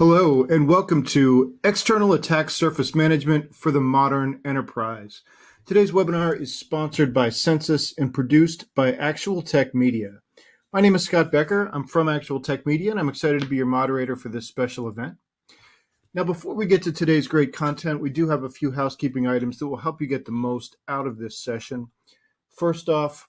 Hello, and welcome to External Attack Surface Management for the Modern Enterprise. Today's webinar is sponsored by Census and produced by Actual Tech Media. My name is Scott Becker. I'm from Actual Tech Media, and I'm excited to be your moderator for this special event. Now, before we get to today's great content, we do have a few housekeeping items that will help you get the most out of this session. First off,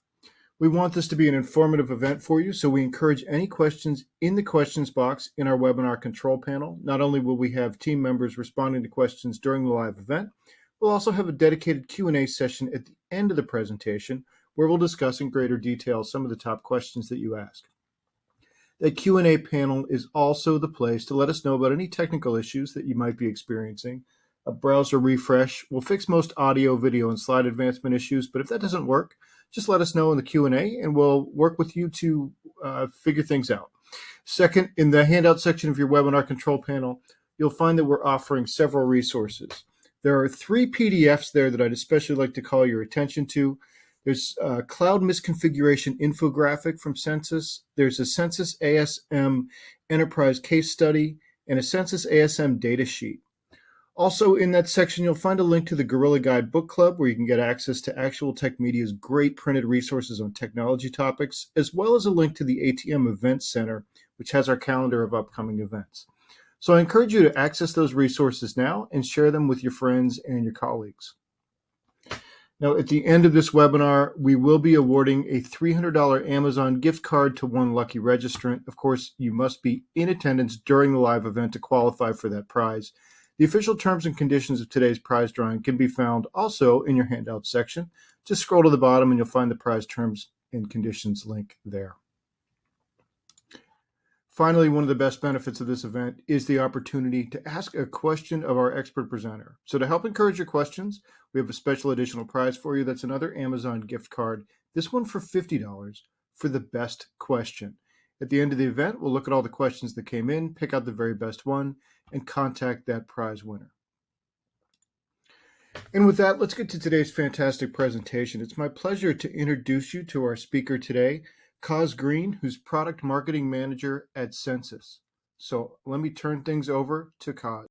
we want this to be an informative event for you, so we encourage any questions in the questions box in our webinar control panel. Not only will we have team members responding to questions during the live event, we'll also have a dedicated Q&A session at the end of the presentation where we'll discuss in greater detail some of the top questions that you ask. That Q&A panel is also the place to let us know about any technical issues that you might be experiencing. A browser refresh will fix most audio, video, and slide advancement issues, but if that doesn't work, just let us know in the Q&A and we'll work with you to figure things out. Second, in the handout section of your webinar control panel, you'll find that we're offering several resources. There are 3 PDFs there that I'd especially like to call your attention to. There's a cloud misconfiguration infographic from Census. There's a Census ASM enterprise case study and a Census ASM data sheet. Also in that section, you'll find a link to the Gorilla Guide Book Club where you can get access to Actual Tech Media's great printed resources on technology topics, as well as a link to the ATM Events Center, which has our calendar of upcoming events. So I encourage you to access those resources now and share them with your friends and your colleagues. Now, at the end of this webinar, we will be awarding a $300 Amazon gift card to one lucky registrant. Of course, you must be in attendance during the live event to qualify for that prize. The official terms and conditions of today's prize drawing can be found also in your handout section. Just scroll to the bottom and you'll find the prize terms and conditions link there. Finally, one of the best benefits of this event is the opportunity to ask a question of our expert presenter. So to help encourage your questions, we have a special additional prize for you. That's another Amazon gift card, this one for $50 for the best question. At the end of the event, we'll look at all the questions that came in, pick out the very best one, and contact that prize winner. And with that, let's get to today's fantastic presentation. It's my pleasure to introduce you to our speaker today, Kaz Green, who's Product Marketing Manager at Census. So let me turn things over to Kaz.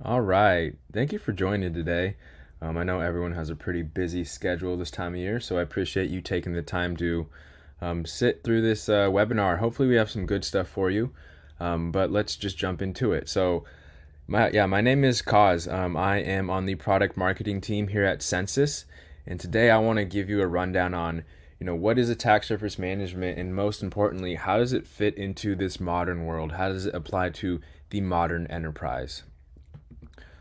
All right. Thank you for joining today. I know everyone has a pretty busy schedule this time of year, so I appreciate you taking the time to sit through this webinar. Hopefully we have some good stuff for you, but let's just jump into it. So my name is Kaz. I am on the product marketing team here at Census, and today I want to give you a rundown on what is attack surface management, and most importantly, how does it fit into this modern world? How does it apply to the modern enterprise?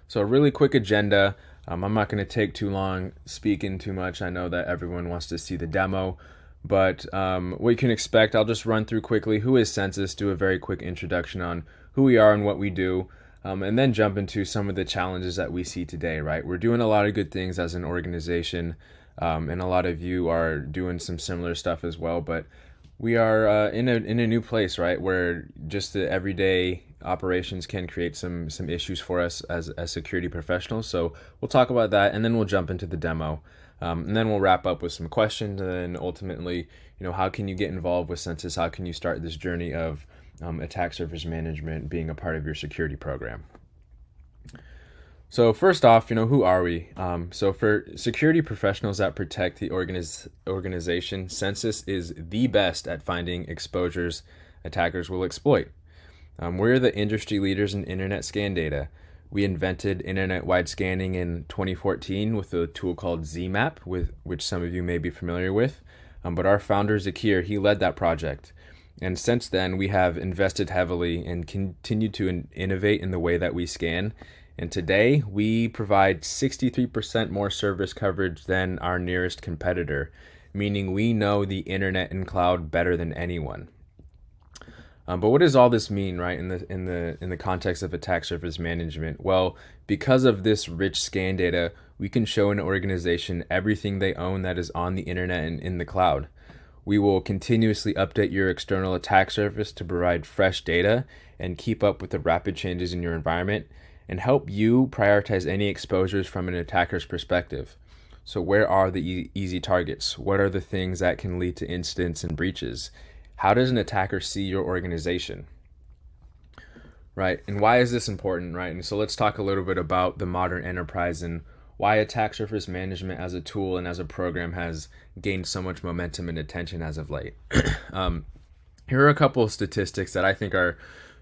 So a really quick agenda. I'm not going to take too long speaking too much. I know that everyone wants to see the demo, but what you can expect, I'll just run through quickly who is Census, do a very quick introduction on who we are and what we do, and then jump into some of the challenges that we see today, right? We're doing a lot of good things as an organization, and a lot of you are doing some similar stuff as well, but we are in a new place, right, where just the everyday operations can create some issues for us as security professionals. So we'll talk about that, and then we'll jump into the demo, and then we'll wrap up with some questions, and then ultimately, how can you get involved with Census? How can you start this journey of attack surface management being a part of your security program? So first off, who are we? So for security professionals that protect the organization, Census is the best at finding exposures attackers will exploit. We're the industry leaders in internet scan data. We invented internet-wide scanning in 2014 with a tool called ZMAP, which some of you may be familiar with. But our founder, Zakir, he led that project. And since then, we have invested heavily and continued to innovate in the way that we scan. And today, we provide 63% more service coverage than our nearest competitor, meaning we know the internet and cloud better than anyone. But what does all this mean, right, in the context of attack surface management? Well, because of this rich scan data, we can show an organization everything they own that is on the internet and in the cloud. We will continuously update your external attack surface to provide fresh data and keep up with the rapid changes in your environment and help you prioritize any exposures from an attacker's perspective. So where are the easy targets? What are the things that can lead to incidents and breaches? How does an attacker see your organization? right? And why is this important, right? And so let's talk a little bit about the modern enterprise and why attack surface management as a tool and as a program has gained so much momentum and attention as of late. Here are a couple of statistics that I think are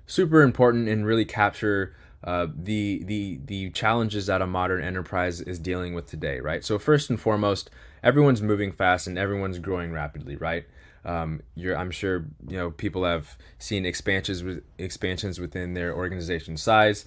super important and really capture the challenges that a modern enterprise is dealing with today, right? So first and foremost, everyone's moving fast and everyone's growing rapidly, right? I'm sure people have seen expansions within their organization size.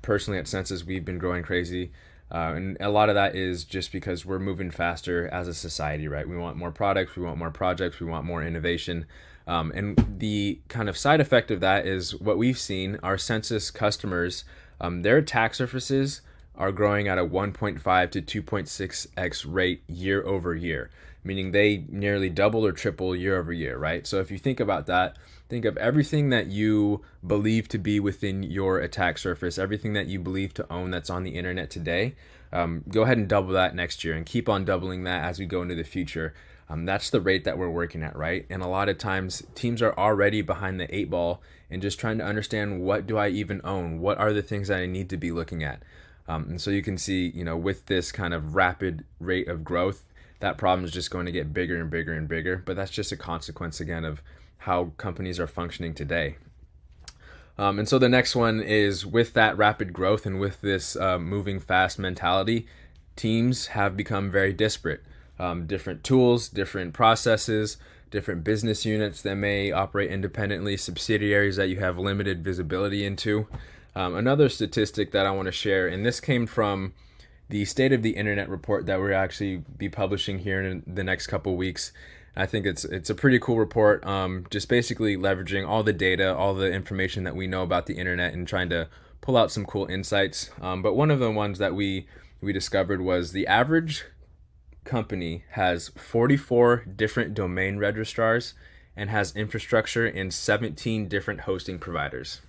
Personally, at Census, we've been growing crazy. And a lot of that is just because we're moving faster as a society, right? We want more products, we want more projects, we want more innovation. And the kind of side effect of that is what we've seen, our Census customers, their attack surfaces are growing at a 1.5 to 2.6x rate year over year, meaning they nearly double or triple year over year, right? So if you think about that, think of everything that you believe to be within your attack surface, everything that you believe to own that's on the internet today. Go ahead and double that next year and keep on doubling that as we go into the future. That's the rate that we're working at, right? And a lot of times teams are already behind the 8 ball and just trying to understand, what do I even own? What are the things that I need to be looking at? And so you can see, with this kind of rapid rate of growth, that problem is just going to get bigger and bigger and bigger. But that's just a consequence, again, of how companies are functioning today. And so the next one is, with that rapid growth and with this moving fast mentality, teams have become very disparate. Different tools, different processes, different business units that may operate independently, subsidiaries that you have limited visibility into. Another statistic that I want to share, and this came from the State of the Internet report that we're actually be publishing here in the next couple of weeks. I think it's a pretty cool report, just basically leveraging all the data, all the information that we know about the internet and trying to pull out some cool insights. But one of the ones that we discovered was the average company has 44 different domain registrars and has infrastructure in 17 different hosting providers.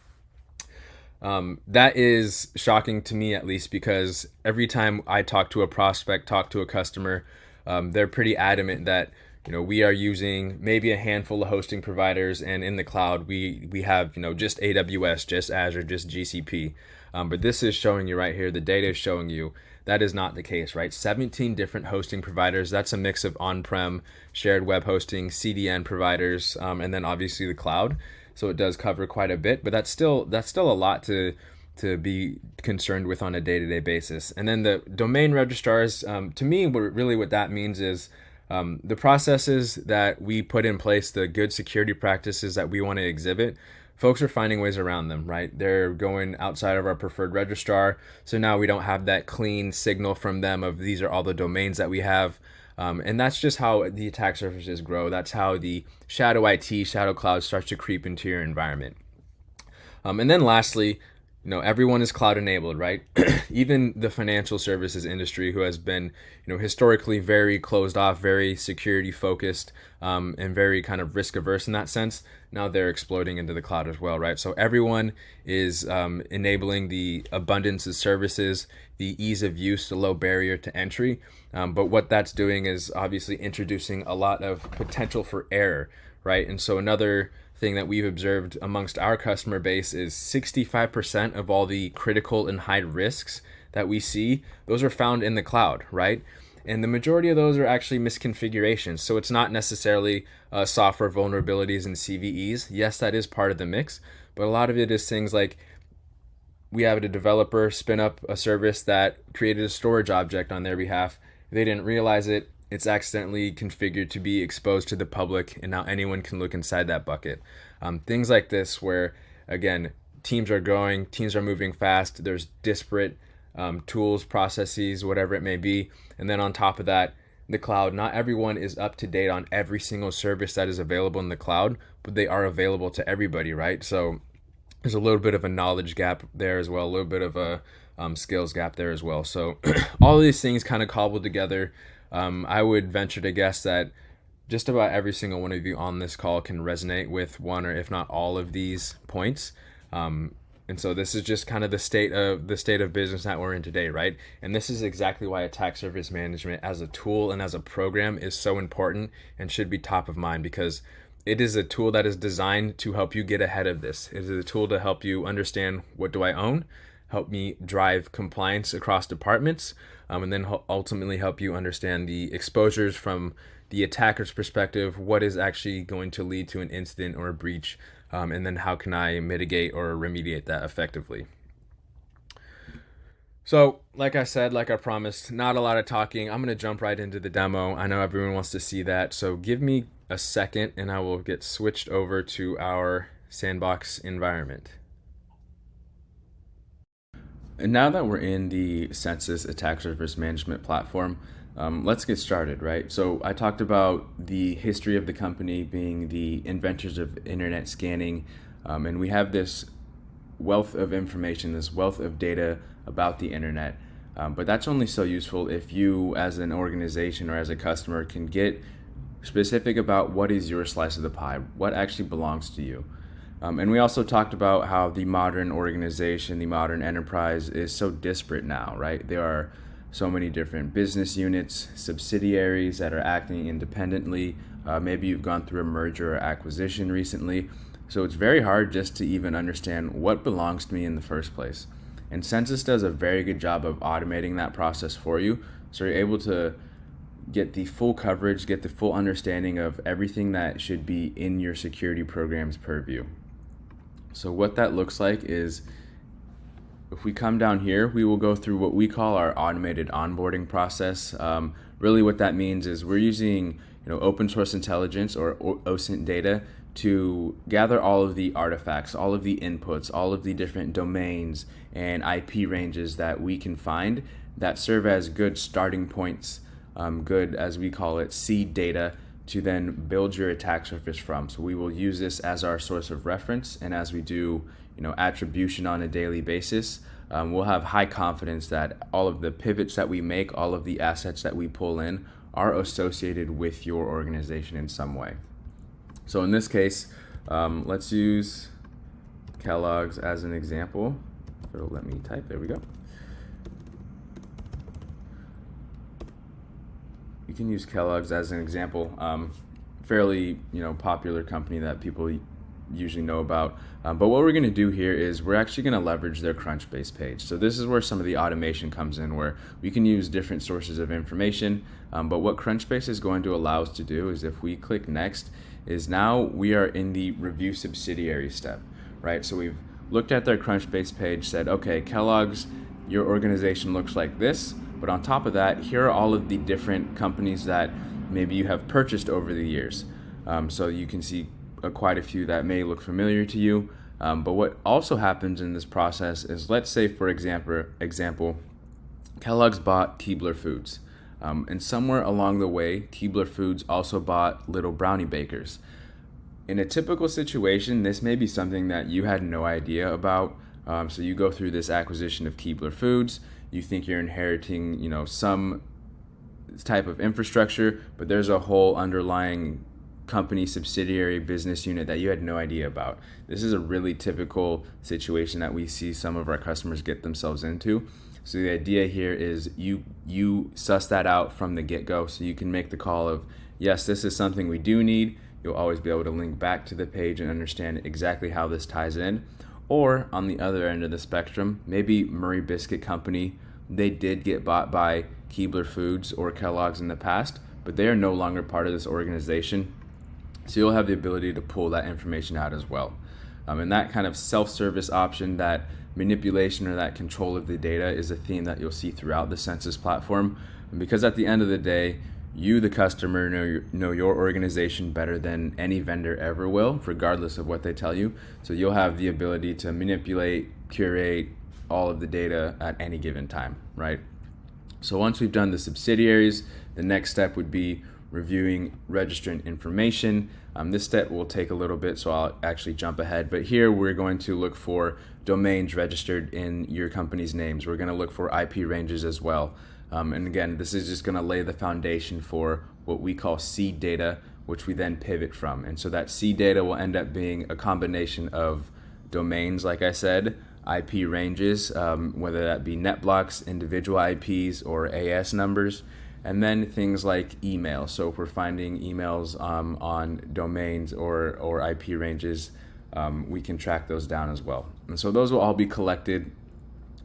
That is shocking to me, at least, because every time I talk to a prospect, talk to a customer, they're pretty adamant that we are using maybe a handful of hosting providers, and in the cloud we have just AWS, just Azure, just GCP. But this is showing you right here, the data is showing you that is not the case, right? 17 different hosting providers. That's a mix of on-prem, shared web hosting, CDN providers, and then obviously the cloud. So it does cover quite a bit, but that's still a lot to be concerned with on a day-to-day basis. And then the domain registrars, to me, what that means is the processes that we put in place, the good security practices that we want to exhibit, folks are finding ways around them, right? They're going outside of our preferred registrar. So now we don't have that clean signal from them of these are all the domains that we have. And that's just how the attack surfaces grow. That's how the shadow IT, shadow cloud starts to creep into your environment. And then lastly, everyone is cloud enabled, right? Even the financial services industry, who has been, historically very closed off, very security focused, and very kind of risk averse in that sense. Now they're exploding into the cloud as well, right? So everyone is enabling the abundance of services, the ease of use, the low barrier to entry. But what that's doing is obviously introducing a lot of potential for error, right? And so another thing that we've observed amongst our customer base is 65% of all the critical and high risks that we see, those are found in the cloud, right? And the majority of those are actually misconfigurations. So it's not necessarily software vulnerabilities and CVEs. Yes, that is part of the mix, but a lot of it is things like we have a developer spin up a service that created a storage object on their behalf. They didn't realize it. It's accidentally configured to be exposed to the public, and now anyone can look inside that bucket. Things like this where, again, teams are growing, teams are moving fast, there's disparate tools, processes, whatever it may be. And then on top of that, the cloud, not everyone is up to date on every single service that is available in the cloud, but they are available to everybody, right? So there's a little bit of a knowledge gap there as well, a little bit of a skills gap there as well. So all of these things kind of cobbled together. I would venture to guess that just about every single one of you on this call can resonate with one or if not all of these points. And so this is just kind of the state of business that we're in today, right? And this is exactly why attack surface management as a tool and as a program is so important and should be top of mind, because it is a tool that is designed to help you get ahead of this. It is a tool to help you understand, what do I own, help me drive compliance across departments, and then ultimately help you understand the exposures from the attacker's perspective, what is actually going to lead to an incident or a breach, and then how can I mitigate or remediate that effectively. So, like I said, like I promised, not a lot of talking. I'm going to jump right into the demo. I know everyone wants to see that, so give me a second and I will get switched over to our sandbox environment. And now that we're in the Census attack surface management platform, let's get started, right? So I talked about the history of the company being the inventors of internet scanning, and we have this wealth of information, this wealth of data about the internet. But that's only so useful if you, as an organization or as a customer, can get specific about what is your slice of the pie, what actually belongs to you. And we also talked about how the modern organization, the modern enterprise is so disparate now, right? There are so many different business units, subsidiaries that are acting independently. Maybe you've gone through a merger or acquisition recently. So it's very hard just to even understand what belongs to me in the first place. And Censys does a very good job of automating that process for you. So you're able to get the full coverage, get the full understanding of everything that should be in your security program's purview. So what that looks like is, if we come down here, we will go through what we call our automated onboarding process. Really what that means is we're using open source intelligence or OSINT data to gather all of the artifacts, all of the inputs, all of the different domains and IP ranges that we can find that serve as good starting points, good, as we call it, seed data to then build your attack surface from. So we will use this as our source of reference, and as we do attribution on a daily basis, we'll have high confidence that all of the pivots that we make, all of the assets that we pull in are associated with your organization in some way. So in this case, let's use Kellogg's as an example. So let me type, there we go. You can use Kellogg's as an example. Fairly popular company that people usually know about. But what we're going to do here is we're actually going to leverage their Crunchbase page. So this is where some of the automation comes in, where we can use different sources of information. But what Crunchbase is going to allow us to do is, if we click next, is now we are in the review subsidiary step, right? So we've looked at their Crunchbase page, said, okay, Kellogg's, your organization looks like this, but on top of that, here are all of the different companies that maybe you have purchased over the years. So you can see quite a few that may look familiar to you. But what also happens in this process is, let's say, for example, Kellogg's bought Keebler Foods. And somewhere along the way, Keebler Foods also bought Little Brownie Bakers. In a typical situation, this may be something that you had no idea about. So you go through this acquisition of Keebler Foods, you think you're inheriting, some type of infrastructure, but there's a whole underlying company, subsidiary, business unit that you had no idea about. This is a really typical situation that we see some of our customers get themselves into. So the idea here is you suss that out from the get-go, so you can make the call of, yes, this is something we do need. You'll always be able to link back to the page and understand exactly how this ties in. Or on the other end of the spectrum, maybe Murray Biscuit Company, they did get bought by Keebler Foods or Kellogg's in the past, but they are no longer part of this organization. So you'll have the ability to pull that information out as well. And that kind of self-service option, that manipulation or that control of the data, is a theme that you'll see throughout the Censys platform. And because at the end of the day, you, the customer, know your organization better than any vendor ever will, regardless of what they tell you. So you'll have the ability to manipulate, curate all of the data at any given time, right? So once we've done the subsidiaries, the next step would be reviewing registrant information. This step will take a little bit, so I'll actually jump ahead. But here we're going to look for domains registered in your company's names. We're going to look for IP ranges as well. And again, this is just going to lay the foundation for what we call seed data, which we then pivot from. And so that seed data will end up being a combination of domains, like I said, IP ranges, whether that be net blocks, individual IPs, or AS numbers. And then things like email. So if we're finding emails on domains or IP ranges, we can track those down as well. And so those will all be collected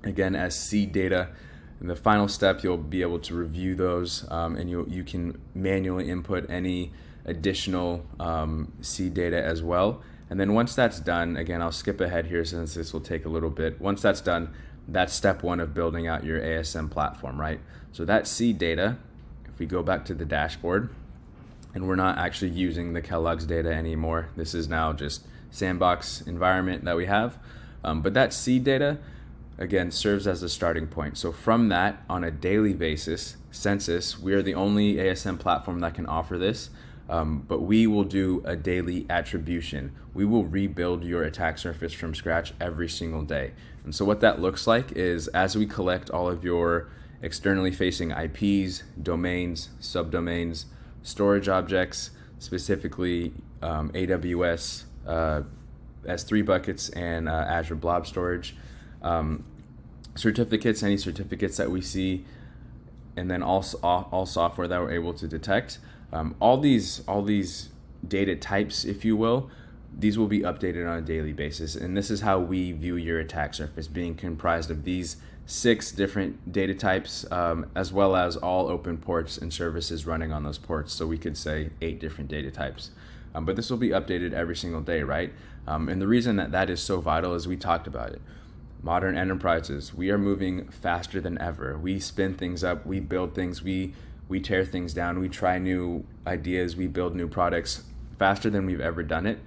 again as seed data. In the final step, you'll be able to review those, and you can manually input any additional seed data as well. And then once that's done, again, I'll skip ahead here since this will take a little bit. Once that's done, that's step one of building out your ASM platform, right? So that seed data, if we go back to the dashboard, and we're not actually using the Kellogg's data anymore. This is now just sandbox environment that we have. But that seed data, again, serves as a starting point. So from that, on a daily basis, Censys, we are the only ASM platform that can offer this, but we will do a daily attribution. We will rebuild your attack surface from scratch every single day. And so what that looks like is as we collect all of your externally facing IPs, domains, subdomains, storage objects, specifically AWS, S3 buckets, and Azure Blob Storage, certificates, any certificates that we see, and then all software that we're able to detect. All these data types, if you will, these will be updated on a daily basis. And this is how we view your attack surface, being comprised of these 6 different data types, as well as all open ports and services running on those ports. So we could say 8 different data types. But this will be updated every single day, right? And the reason that is so vital is we talked about it. Modern enterprises, we are moving faster than ever. We spin things up, we build things, we tear things down, we try new ideas, we build new products faster than we've ever done it.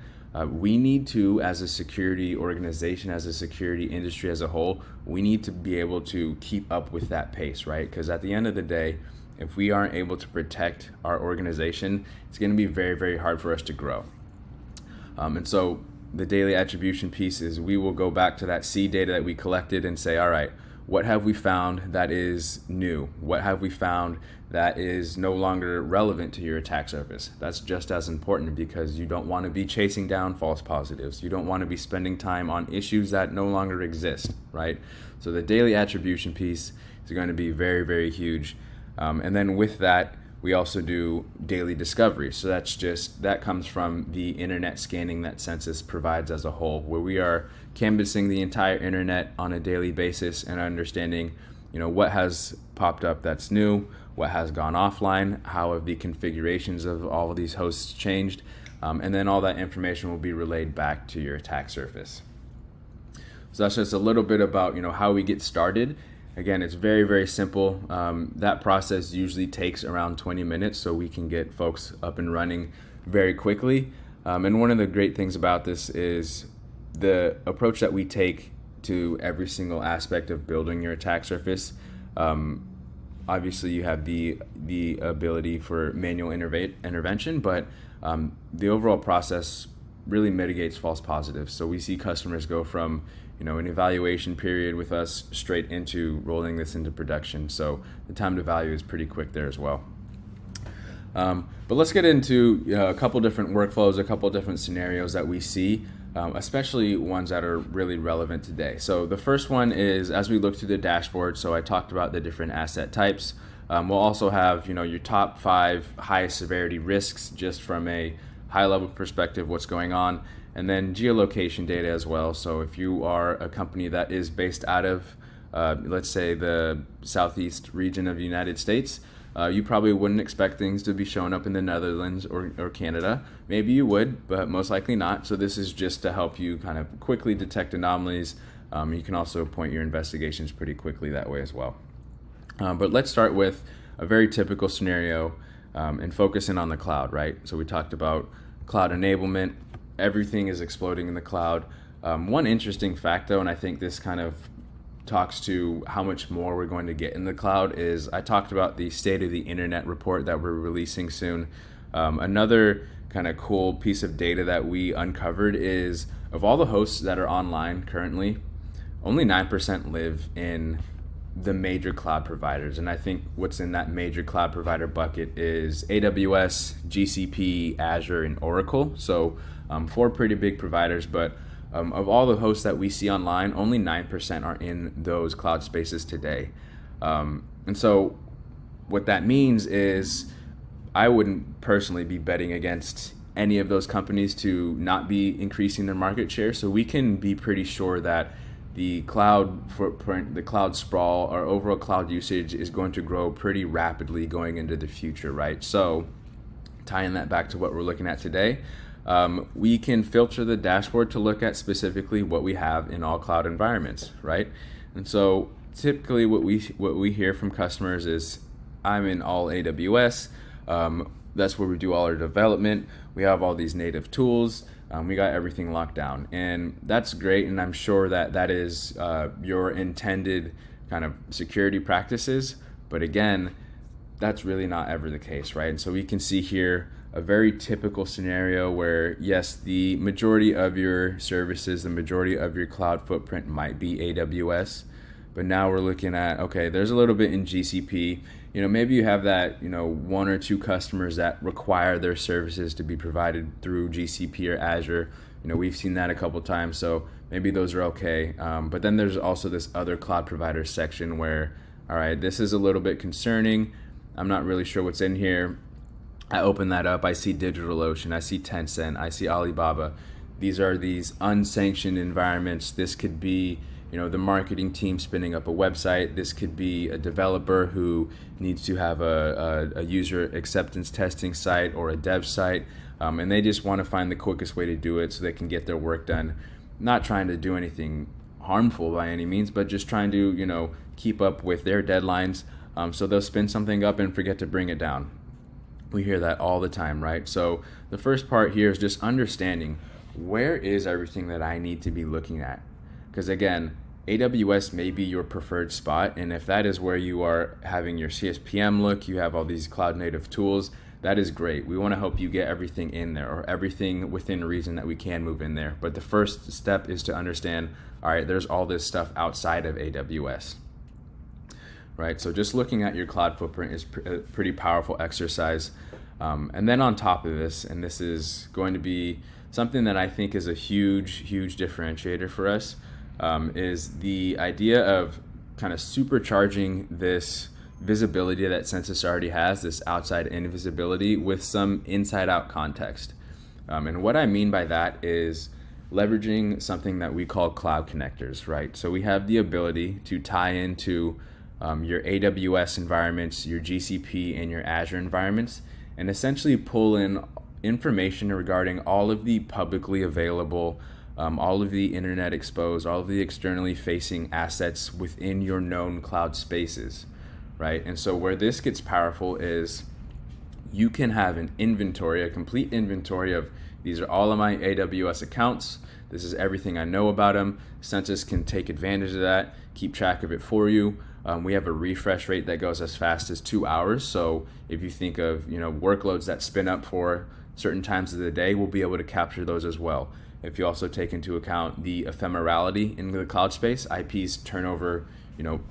We need to, as a security organization, as a security industry as a whole, we need to be able to keep up with that pace, right? Because at the end of the day, if we aren't able to protect our organization, it's going to be very, very hard for us to grow. And so the daily attribution piece is we will go back to that seed data that we collected and say, all right, what have we found that is new? What have we found that is no longer relevant to your attack surface? That's just as important because you don't want to be chasing down false positives. You don't want to be spending time on issues that no longer exist, right? So the daily attribution piece is going to be very, very huge. And then with that, we also do daily discovery. So that comes from the internet scanning that Censys provides as a whole, where we are canvassing the entire internet on a daily basis and understanding, what has popped up that's new, what has gone offline, how have the configurations of all of these hosts changed, and then all that information will be relayed back to your attack surface. So that's just a little bit about how we get started. Again, it's very, very simple. That process usually takes around 20 minutes, so we can get folks up and running very quickly. And one of the great things about this is the approach that we take to every single aspect of building your attack surface. Obviously, you have the ability for manual intervention, but the overall process really mitigates false positives. So we see customers go from an evaluation period with us straight into rolling this into production. So the time to value is pretty quick there as well. But let's get into a couple different workflows, a couple different scenarios that we see, especially ones that are really relevant today. So the first one is as we look through the dashboard. So I talked about the different asset types. We'll also have your top 5 highest severity risks just from a high level perspective, what's going on. And then geolocation data as well. So if you are a company that is based out of, let's say, the southeast region of the United States, you probably wouldn't expect things to be showing up in the Netherlands or Canada. Maybe you would, but most likely not. So this is just to help you kind of quickly detect anomalies. You can also point your investigations pretty quickly that way as well. But let's start with a very typical scenario and focus in on the cloud, right? So we talked about cloud enablement. Everything is exploding in the cloud. One interesting fact, though, and I think this kind of talks to how much more we're going to get in the cloud, is I talked about the State of the Internet report that we're releasing soon. Another kind of cool piece of data that we uncovered is of all the hosts that are online currently, only 9% live in the major cloud providers. And I think what's in that major cloud provider bucket is AWS, GCP, Azure, and Oracle. So 4 pretty big providers, but of all the hosts that we see online, only 9% are in those cloud spaces today. And so what that means is I wouldn't personally be betting against any of those companies to not be increasing their market share. So we can be pretty sure that the cloud footprint, the cloud sprawl, our overall cloud usage is going to grow pretty rapidly going into the future, right? So tying that back to what we're looking at today, we can filter the dashboard to look at specifically what we have in all cloud environments, right? And so typically what we hear from customers is, I'm in all AWS. That's where we do all our development. We have all these native tools. We got everything locked down, and that's great. And I'm sure that is your intended kind of security practices. But again, that's really not ever the case, right? And so we can see here a very typical scenario where, yes, the majority of your services, the majority of your cloud footprint might be AWS, but now we're looking at, okay, there's a little bit in GCP. Maybe you have that, one or two customers that require their services to be provided through GCP or Azure. We've seen that a couple times, so maybe those are okay. But then there's also this other cloud provider section where, all right, this is a little bit concerning. I'm not really sure what's in here. I open that up, I see DigitalOcean, I see Tencent, I see Alibaba. These are these unsanctioned environments. This could be the marketing team spinning up a website. This could be a developer who needs to have a user acceptance testing site or a dev site, and they just want to find the quickest way to do it so they can get their work done. Not trying to do anything harmful by any means, but just trying to keep up with their deadlines. So they'll spin something up and forget to bring it down. We hear that all the time, right? So the first part here is just understanding, where is everything that I need to be looking at? Because again, AWS may be your preferred spot, and if that is where you are having your CSPM look, you have all these cloud native tools, that is great. We want to help you get everything in there, or everything within reason that we can move in there. But the first step is to understand, all right, there's all this stuff outside of AWS, right? So just looking at your cloud footprint is a pretty powerful exercise. And then on top of this, and this is going to be something that I think is a huge differentiator for us, is the idea of kind of supercharging this visibility that Censys already has, this outside-in visibility, with some inside-out context. And what I mean by that is leveraging something that we call cloud connectors, right? So we have the ability to tie into your AWS environments, your GCP, and your Azure environments, and essentially pull in information regarding all of the publicly available, all of the internet exposed, all of the externally facing assets within your known cloud spaces, right? And so where this gets powerful is you can have an inventory, a complete inventory of, these are all of my AWS accounts, this is everything I know about them. Censys can take advantage of that, keep track of it for you. We have a refresh rate that goes as fast as 2 hours. So if you think of workloads that spin up for certain times of the day, we'll be able to capture those as well. If you also take into account the ephemerality in the cloud space, IPs turn over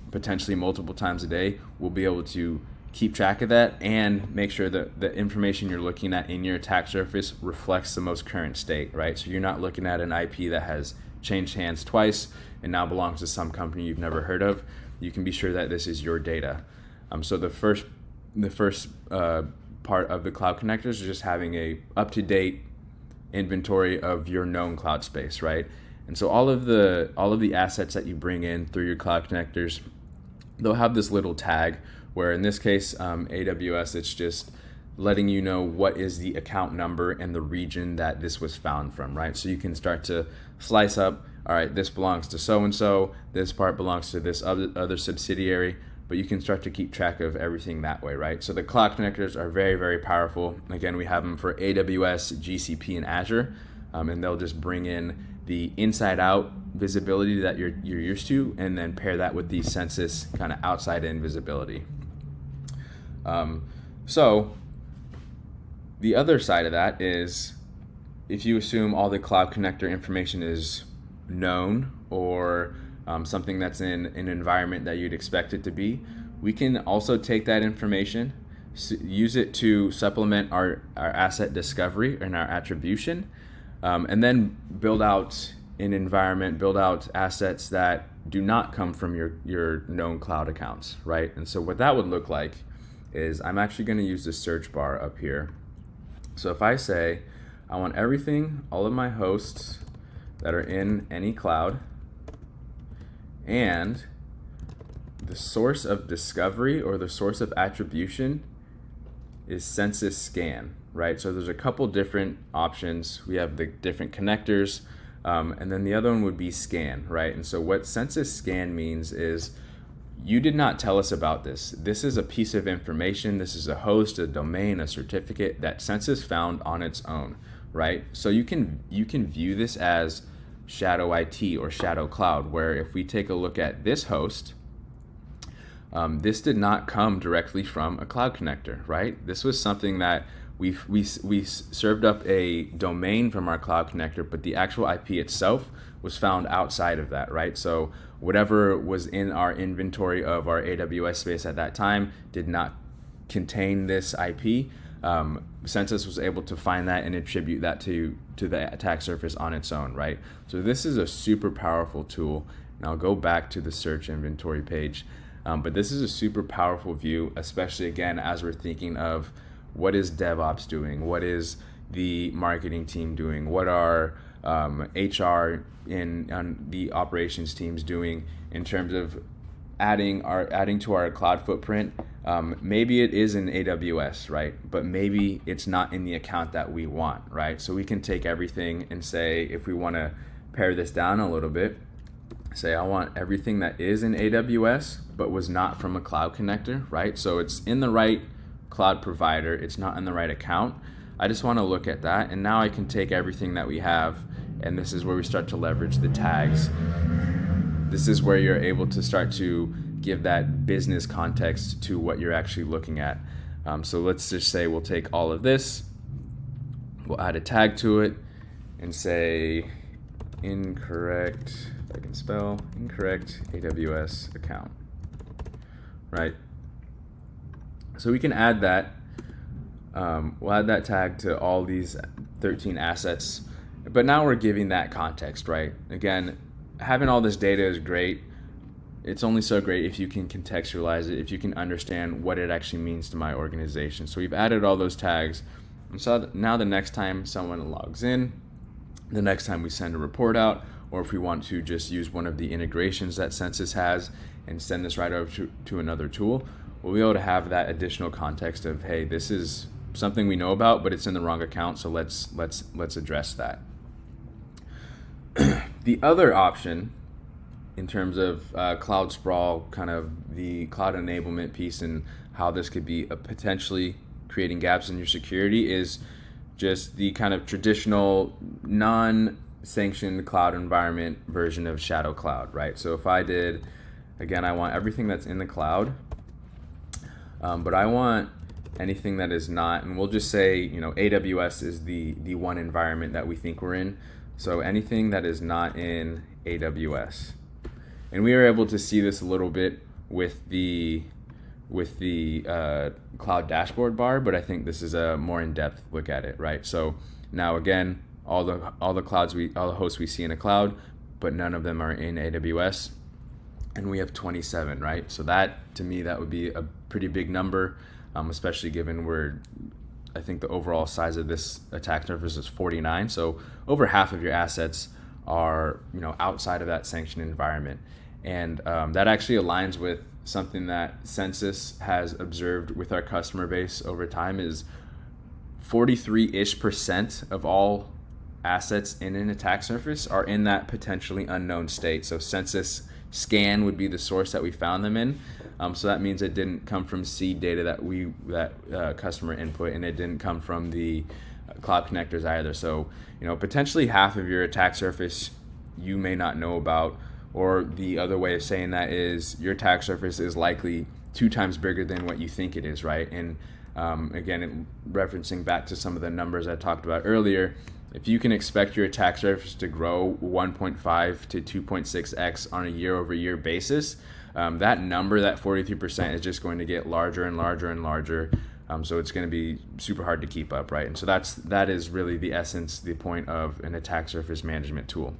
potentially multiple times a day, we'll be able to keep track of that and make sure that the information you're looking at in your attack surface reflects the most current state, right? So you're not looking at an IP that has changed hands twice and now belongs to some company you've never heard of. You can be sure that this is your data. So the first part of the cloud connectors is just having a up-to-date inventory of your known cloud space, right? And so all of the assets that you bring in through your cloud connectors, they'll have this little tag where, in this case, AWS, it's just letting you know what is the account number and the region that this was found from, right? So you can start to slice up, all right, this belongs to so-and-so, this part belongs to this other subsidiary, but you can start to keep track of everything that way, right? So the cloud connectors are very powerful. Again, we have them for AWS, GCP, and Azure, and they'll just bring in the inside-out visibility that you're used to, and then pair that with the Censys kind of outside-in visibility. So the other side of that is, if you assume all the cloud connector information is known, or something that's in an environment that you'd expect it to be, we can also take that information, use it to supplement our asset discovery and our attribution, and then build out an environment, build out assets that do not come from your known cloud accounts, right? And so what that would look like is I'm actually going to use the search bar up here. So if I say I want everything, all of my hosts that are in any cloud, and the source of discovery or the source of attribution is census scan, right? So there's a couple different options. We have the different connectors, and then the other one would be scan, right? And so what census scan means is you did not tell us about this. This is a piece of information. This is a host, a domain, a certificate that Census found on its own, right? So you can view this as shadow IT or shadow cloud, where if we take a look at this host, this did not come directly from a cloud connector, right? This was something that we served up a domain from our cloud connector, but the actual IP itself was found outside of that, right? So whatever was in our inventory of our AWS space at that time did not contain this IP. Census was able to find that and attribute that to the attack surface on its own, right? So this is a super powerful tool. And I'll go back to the search inventory page. But this is a super powerful view, especially again, as we're thinking of what is DevOps doing? What is the marketing team doing? What are HR and the operations teams doing in terms of adding to our cloud footprint? Maybe it is in AWS, right? But maybe it's not in the account that we want, right? So we can take everything and say, if we want to pare this down a little bit, say I want everything that is in AWS but was not from a cloud connector, right? So it's in the right cloud provider, it's not in the right account. I just want to look at that, and now I can take everything that we have, and this is where we start to leverage the tags. This is where you're able to start to give that business context to what you're actually looking at. So let's just say we'll take all of this, we'll add a tag to it and say incorrect, if I can spell, incorrect AWS account, right? So we can add that. We'll add that tag to all these 13 assets, but now we're giving that context, right? Again, having all this data is great. It's only so great if you can contextualize it, if you can understand what it actually means to my organization. So we've added all those tags. And so now the next time someone logs in, the next time we send a report out, or if we want to just use one of the integrations that Census has and send this right over to another tool, we'll be able to have that additional context of, hey, this is something we know about, but it's in the wrong account, so let's address that. The other option in terms of cloud sprawl, kind of the cloud enablement piece and how this could be potentially creating gaps in your security, is just the kind of traditional non-sanctioned cloud environment version of shadow cloud, right? So if I did, again, I want everything that's in the cloud, but I want anything that is not, and we'll just say, AWS is the one environment that we think we're in. So anything that is not in AWS. And we were able to see this a little bit with the cloud dashboard bar, but I think this is a more in-depth look at it, right? So now again, all the hosts we see in a cloud, but none of them are in AWS, and we have 27, right? So that, to me, that would be a pretty big number, especially given I think the overall size of this attack surface is 49. So over half of your assets are, outside of that sanctioned environment. And that actually aligns with something that Census has observed with our customer base over time, is 43-ish% of all assets in an attack surface are in that potentially unknown state. So Census scan would be the source that we found them in. So that means it didn't come from seed data that customer input, and it didn't come from the cloud connectors either. So, potentially half of your attack surface you may not know about, or the other way of saying that is your attack surface is likely 2 times bigger than what you think it is, right? And again, referencing back to some of the numbers I talked about earlier, if you can expect your attack surface to grow 1.5 to 2.6x on a year-over-year basis, that number, that 43%, is just going to get larger and larger and larger. So it's going to be super hard to keep up, right? And so that is really the essence, the point of an attack surface management tool.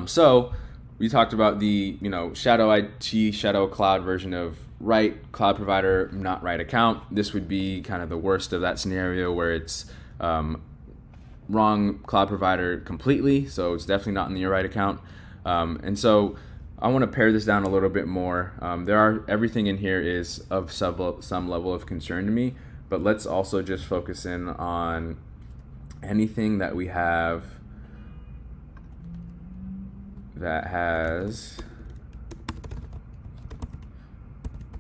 So we talked about the shadow IT, shadow cloud version of right cloud provider, not right account. This would be kind of the worst of that scenario where it's wrong cloud provider completely, so it's definitely not in your right account. And so I want to pare this down a little bit more. Everything in here is of some level of concern to me, but let's also just focus in on anything that we have that has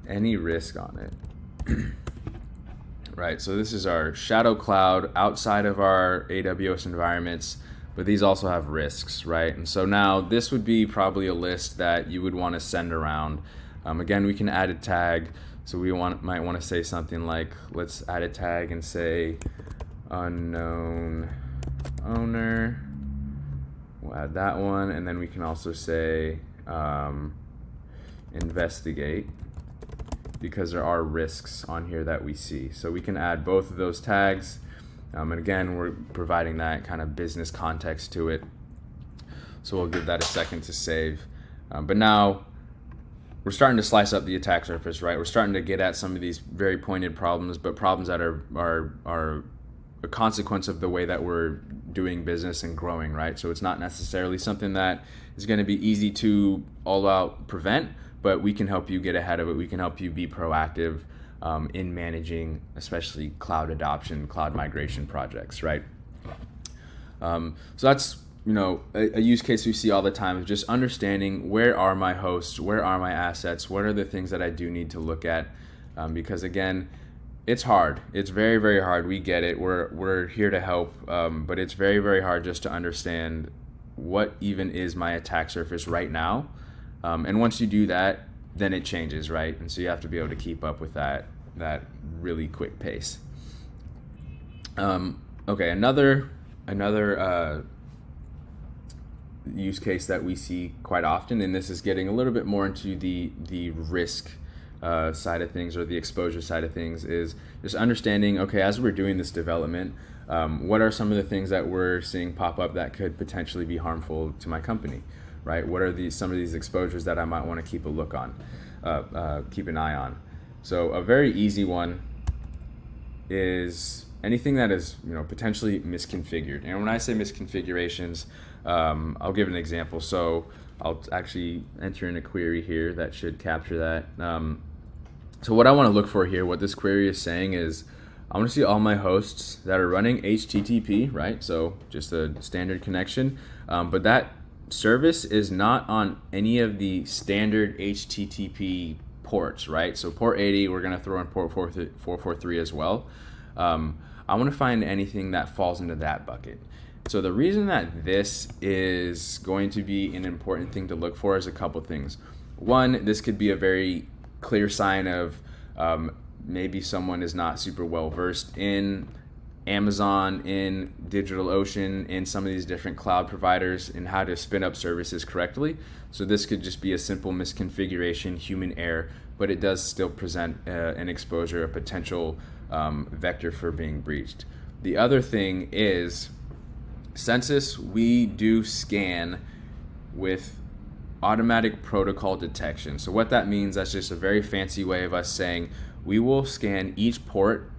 any risk on it. Right, so this is our shadow cloud outside of our AWS environments, but these also have risks, right? And so now this would be probably a list that you would want to send around. Again, we can add a tag. So we might want to say something like, let's add a tag and say unknown owner. We'll add that one, and then we can also say investigate, because there are risks on here that we see. So we can add both of those tags. And again, we're providing that kind of business context to it. So we'll give that a second to save. But now we're starting to slice up the attack surface, right? We're starting to get at some of these very pointed problems, but problems that are a consequence of the way that we're doing business and growing, right? So it's not necessarily something that is going to be easy to all out prevent, but we can help you get ahead of it. We can help you be proactive in managing, especially cloud adoption, cloud migration projects, right? So that's a use case we see all the time, is just understanding where are my hosts, where are my assets, what are the things that I do need to look at, because again, it's hard. It's very, very hard. We get it. We're here to help, but it's very, very hard just to understand what even is my attack surface right now. And once you do that, then it changes, right? And so you have to be able to keep up with that really quick pace. Okay, another use case that we see quite often, and this is getting a little bit more into the risk side of things, or the exposure side of things, is just understanding, okay, as we're doing this development, what are some of the things that we're seeing pop up that could potentially be harmful to my company, right? What are some of these exposures that I might want to keep an eye on? So a very easy one is anything that is potentially misconfigured. And when I say misconfigurations, I'll give an example. So I'll actually enter in a query here that should capture that. So what I want to look for here, what this query is saying is, I want to see all my hosts that are running HTTP, right? So just a standard connection, but that service is not on any of the standard HTTP ports, right? So port 80, we're going to throw in port 443 as well. I want to find anything that falls into that bucket. So the reason that this is going to be an important thing to look for is a couple things. One, this could be a very clear sign of maybe someone is not super well versed in Amazon, in DigitalOcean, in some of these different cloud providers, and how to spin up services correctly. So this could just be a simple misconfiguration, human error, but it does still present an exposure, a potential vector for being breached. The other thing is, Censys, we do scan with automatic protocol detection. So what that means, that's just a very fancy way of us saying we will scan each port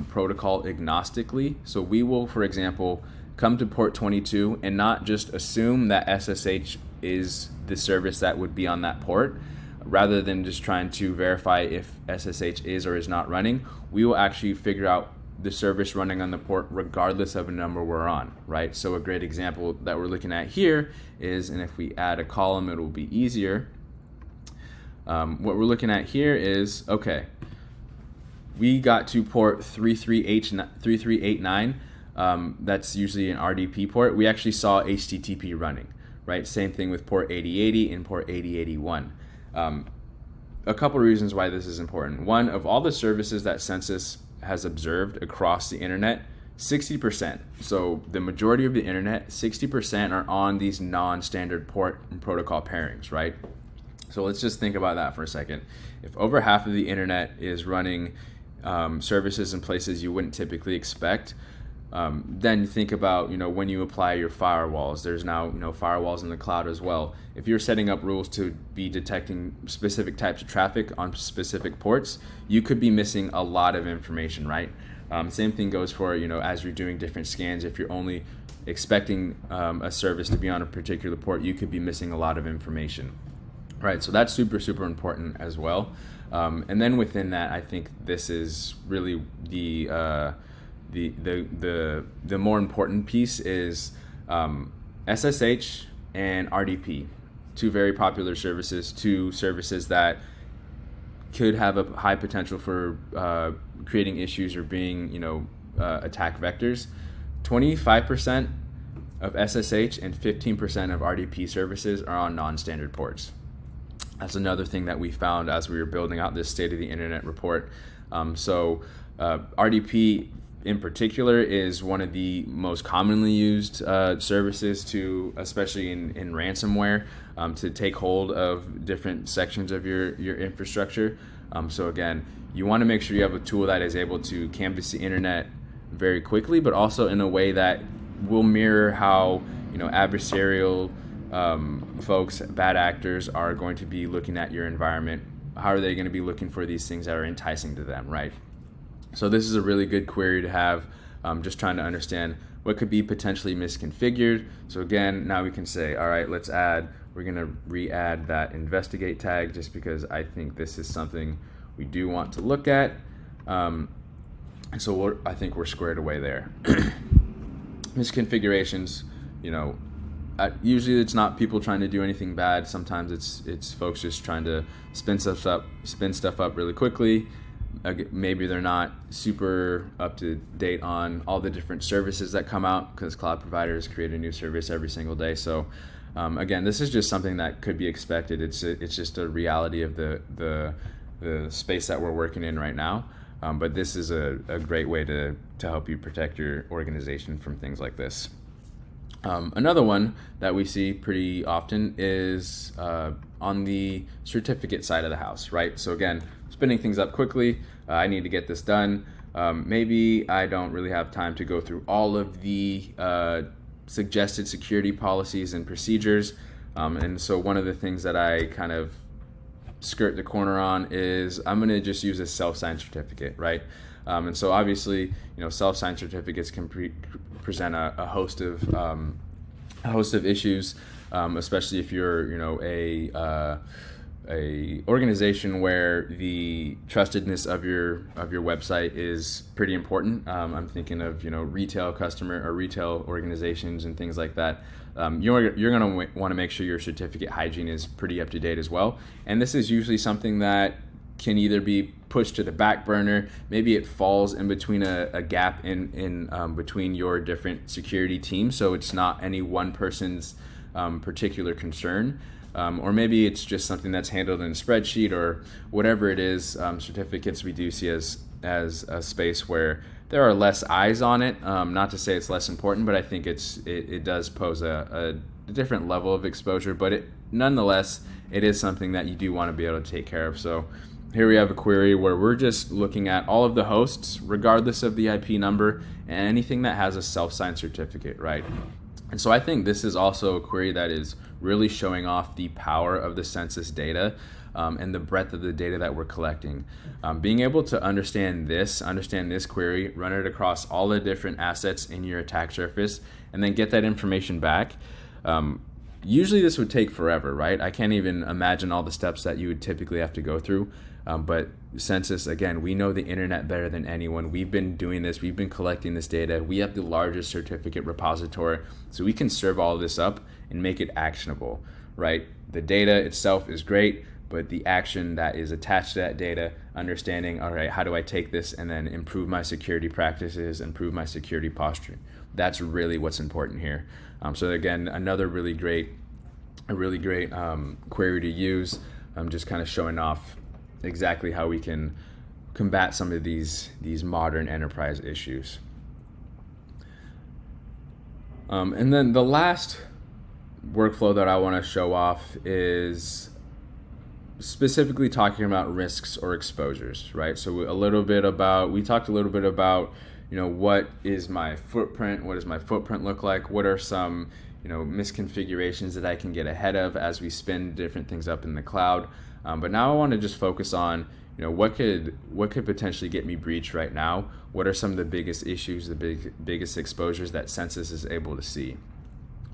protocol agnostically. So we will, for example, come to port 22 and not just assume that SSH is the service that would be on that port. Rather than just trying to verify if SSH is or is not running, we will actually figure out the service running on the port regardless of a number we're on, right? So a great example that we're looking at here is, and if we add a column, it will be easier. What we're looking at here is, okay, we got to port 3389. That's usually an RDP port. We actually saw HTTP running, right? Same thing with port 8080 and port 8081. A couple reasons why this is important. One, of all the services that Censys has observed across the internet, 60%, so the majority of the internet, 60% are on these non-standard port and protocol pairings, right? So let's just think about that for a second. If over half of the internet is running services in places you wouldn't typically expect, Then you think about, when you apply your firewalls, there's now, firewalls in the cloud as well. If you're setting up rules to be detecting specific types of traffic on specific ports, you could be missing a lot of information, right? Same thing goes for, as you're doing different scans. If you're only expecting a service to be on a particular port, you could be missing a lot of information, right? So that's super, super important as well. And then within that, I think this is really the more important piece is SSH and RDP, two very popular services, two services that could have a high potential for creating issues or being, attack vectors. 25% of SSH and 15% of RDP services are on non-standard ports. That's another thing that we found as we were building out this State of the Internet report. RDP in particular is one of the most commonly used services to, especially in ransomware, to take hold of different sections of your infrastructure. So again, you want to make sure you have a tool that is able to canvass the internet very quickly, but also in a way that will mirror how adversarial folks, bad actors, are going to be looking at your environment. How are they going to be looking for these things that are enticing to them, right? So this is a really good query to have, just trying to understand what could be potentially misconfigured. So again, now we can say, all right, we're going to re-add that investigate tag, just because I think this is something we do want to look at. And so I think we're squared away there. Misconfigurations, usually it's not people trying to do anything bad. Sometimes it's folks just trying to spin stuff up really quickly. Maybe they're not super up to date on all the different services that come out, because cloud providers create a new service every single day. So again, this is just something that could be expected. It's just a reality of the space that we're working in right now. But this is a great way to help you protect your organization from things like this. Another one that we see pretty often is on the certificate side of the house, right? So again, spinning things up quickly. I need to get this done. Maybe I don't really have time to go through all of the suggested security policies and procedures. And so one of the things that I kind of skirt the corner on is I'm going to just use a self-signed certificate, right? And so obviously, self-signed certificates can present a host of issues, especially if you're, a organization where the trustedness of your website is pretty important. I'm thinking of retail customer or retail organizations and things like that. You're going to want to make sure your certificate hygiene is pretty up to date as well. And this is usually something that can either be pushed to the back burner. Maybe it falls in between a gap in between your different security teams, so it's not any one person's particular concern. Or maybe it's just something that's handled in a spreadsheet or whatever it is. Certificates we do see as a space where there are less eyes on it. Not to say it's less important, but I think it does pose a different level of exposure. But nonetheless, it is something that you do want to be able to take care of. So here we have a query where we're just looking at all of the hosts, regardless of the IP number, and anything that has a self-signed certificate, right? And so I think this is also a query that is really showing off the power of the Censys data and the breadth of the data that we're collecting. Being able to understand this query, run it across all the different assets in your attack surface, and then get that information back. Usually this would take forever, right? I can't even imagine all the steps that you would typically have to go through. But Censys, again, we know the internet better than anyone. We've been doing this. We've been collecting this data. We have the largest certificate repository. So we can serve all of this up and make it actionable, right? The data itself is great, but the action that is attached to that data, understanding, all right, how do I take this and then improve my security practices, improve my security posture? That's really what's important here. So again, another really great query to use. Just kind of showing off exactly how we can combat some of these modern enterprise issues. And then the last workflow that I want to show off is specifically talking about risks or exposures, right? So we talked a little bit about what is my footprint? What does my footprint look like? What are some, misconfigurations that I can get ahead of as we spin different things up in the cloud? But now I want to just focus on, what could potentially get me breached right now? What are some of the biggest issues, the biggest exposures that Censys is able to see?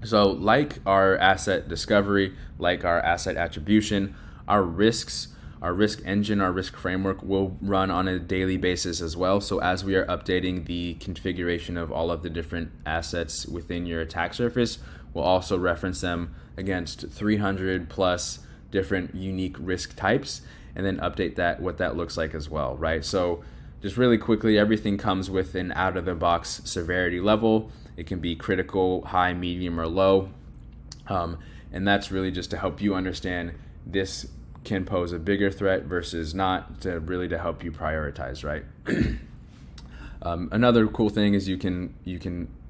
So like our asset discovery, like our asset attribution, our risks, our risk engine, our risk framework will run on a daily basis as well. So as we are updating the configuration of all of the different assets within your attack surface, we'll also reference them against 300 plus different unique risk types, and then update what that looks like as well, right? So just really quickly, everything comes with an out-of-the-box severity level. It can be critical, high, medium, or low. And that's really just to help you understand this can pose a bigger threat versus not, to help you prioritize, right? Another cool thing is you can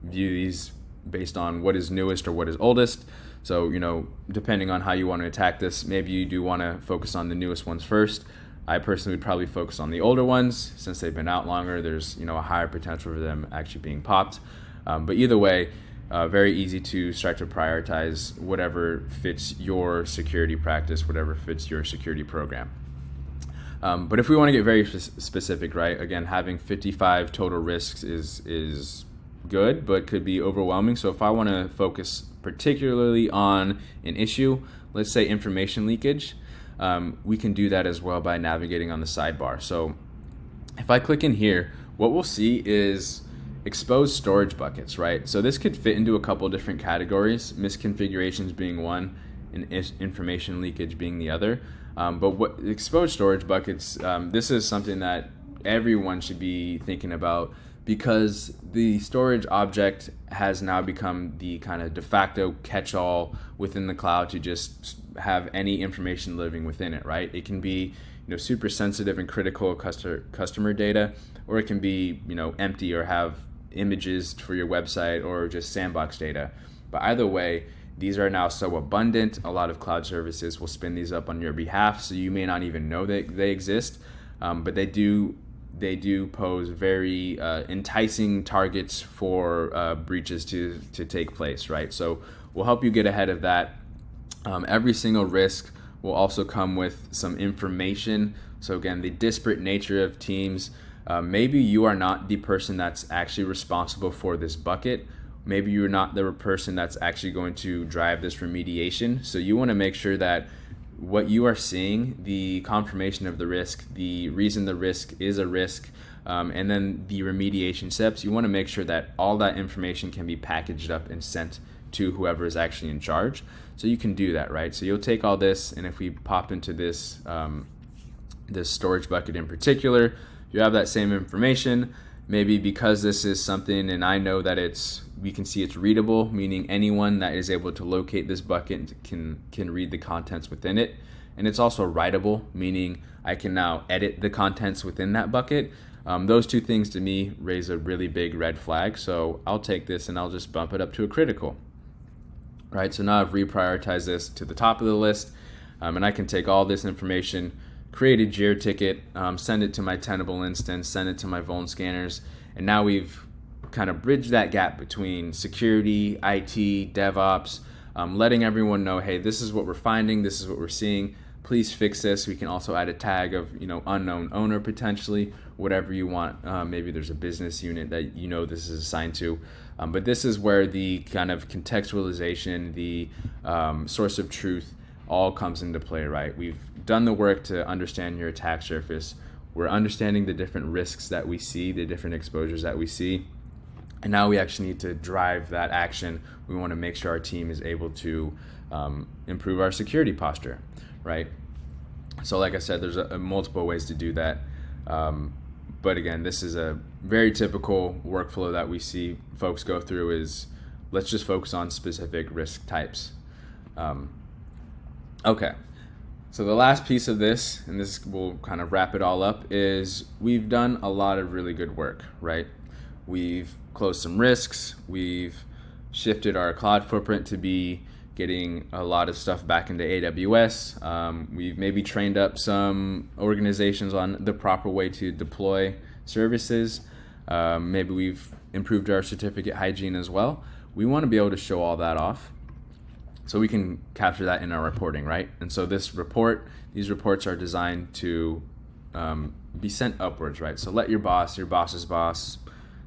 view these based on what is newest or what is oldest. So, depending on how you want to attack this, maybe you do want to focus on the newest ones first. I personally would probably focus on the older ones since they've been out longer. There's, a higher potential for them actually being popped. But either way, very easy to start to prioritize whatever fits your security practice, whatever fits your security program. But if we want to get very specific, right, again, having 55 total risks is good, but could be overwhelming. So if I want to focus particularly on an issue, let's say information leakage, we can do that as well by navigating on the sidebar. So if I click in here, what we'll see is exposed storage buckets, right? So this could fit into a couple different categories, misconfigurations being one and information leakage being the other. But what exposed storage buckets, this is something that everyone should be thinking about, because the storage object has now become the kind of de facto catch-all within the cloud to just have any information living within it, right? It can be, super sensitive and critical customer data, or it can be, empty or have images for your website or just sandbox data. But either way, these are now so abundant. A lot of cloud services will spin these up on your behalf, so you may not even know that they exist, but they do pose very enticing targets for breaches to take place, right? So we'll help you get ahead of that. Every single risk will also come with some information. So again, the disparate nature of teams. Maybe you are not the person that's actually responsible for this bucket. Maybe you're not the person that's actually going to drive this remediation. So you want to make sure that what you are seeing, the confirmation of the risk, the reason the risk is a risk, and then the remediation steps, you want to make sure that all that information can be packaged up and sent to whoever is actually in charge. So you can do that, right? So you'll take all this, and if we pop into this, this storage bucket in particular, you have that same information. Maybe because this is something, and I know that we can see it's readable, meaning anyone that is able to locate this bucket can read the contents within it. And it's also writable, meaning I can now edit the contents within that bucket. Those two things to me raise a really big red flag. So I'll take this and I'll just bump it up to a critical. Right, so now I've reprioritized this to the top of the list, and I can take all this information, create a JIR ticket, send it to my Tenable instance, send it to my vuln scanners, and now we've kind of bridged that gap between security, IT, DevOps, letting everyone know, hey, this is what we're finding, this is what we're seeing, please fix this. We can also add a tag of unknown owner potentially, whatever you want. Maybe there's a business unit that this is assigned to. But this is where the kind of contextualization, the source of truth all comes into play, right? We've done the work to understand your attack surface. We're understanding the different risks that we see, the different exposures that we see. And now we actually need to drive that action. We want to make sure our team is able to improve our security posture, right? So like I said, there's multiple ways to do that. But again, this is a very typical workflow that we see folks go through is, let's just focus on specific risk types. Okay, so the last piece of this, and this will kind of wrap it all up, is we've done a lot of really good work, right? We've closed some risks. We've shifted our cloud footprint to be getting a lot of stuff back into AWS. We've maybe trained up some organizations on the proper way to deploy services. Maybe we've improved our certificate hygiene as well. We want to be able to show all that off so we can capture that in our reporting, right? And so these reports are designed to be sent upwards, right? So let your boss's boss,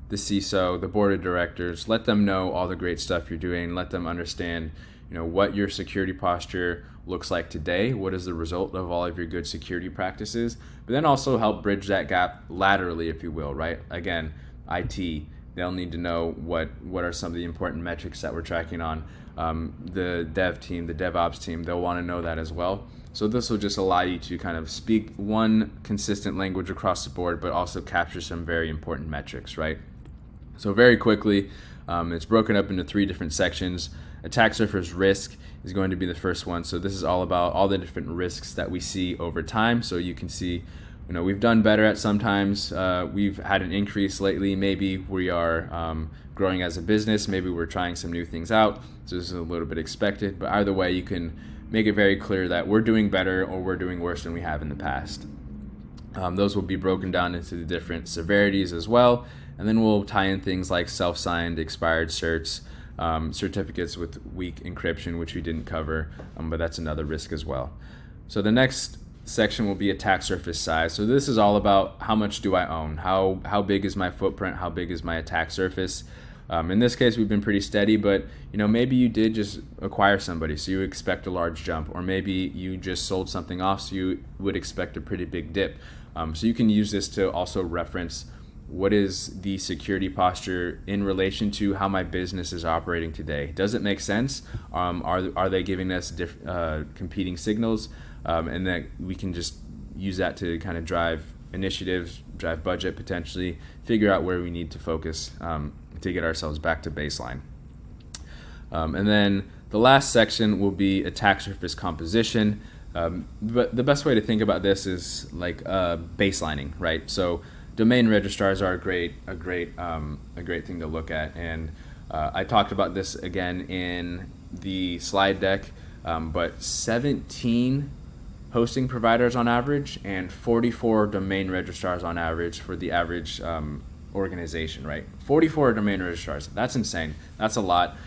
the CISO, the board of directors, let them know all the great stuff you're doing. Let them understand, what your security posture looks like today. What is the result of all of your good security practices? But then also help bridge that gap laterally, if you will, right? Again, IT, they'll need to know what are some of the important metrics that we're tracking on. The dev team, the DevOps team, they'll want to know that as well. So this will just allow you to kind of speak one consistent language across the board, but also capture some very important metrics, right? So very quickly, it's broken up into 3 different sections. Attack surface risk is going to be the first one. So this is all about all the different risks that we see over time. So you can see, we've done better at sometimes. We've had an increase lately. Maybe we are growing as a business. Maybe we're trying some new things out. So this is a little bit expected. But either way, you can make it very clear that we're doing better or we're doing worse than we have in the past. Those will be broken down into the different severities as well. And then we'll tie in things like self-signed, expired certs, certificates with weak encryption, which we didn't cover, but that's another risk as well. So the next section will be attack surface size. So this is all about how much do I own? How big is my footprint? How big is my attack surface? In this case, we've been pretty steady, but maybe you did just acquire somebody, so you expect a large jump, or maybe you just sold something off, so you would expect a pretty big dip. So you can use this to also reference what is the security posture in relation to how my business is operating today. Does it make sense? Are they giving us competing signals? And that we can just use that to kind of drive initiatives, drive budget potentially, figure out where we need to focus to get ourselves back to baseline. And then the last section will be attack surface composition. But the best way to think about this is like baselining, right? So domain registrars are a great thing to look at, and I talked about this again in the slide deck. But 17 hosting providers on average and 44 domain registrars on average for the average organization, right? 44 domain registrars. That's insane. That's a lot.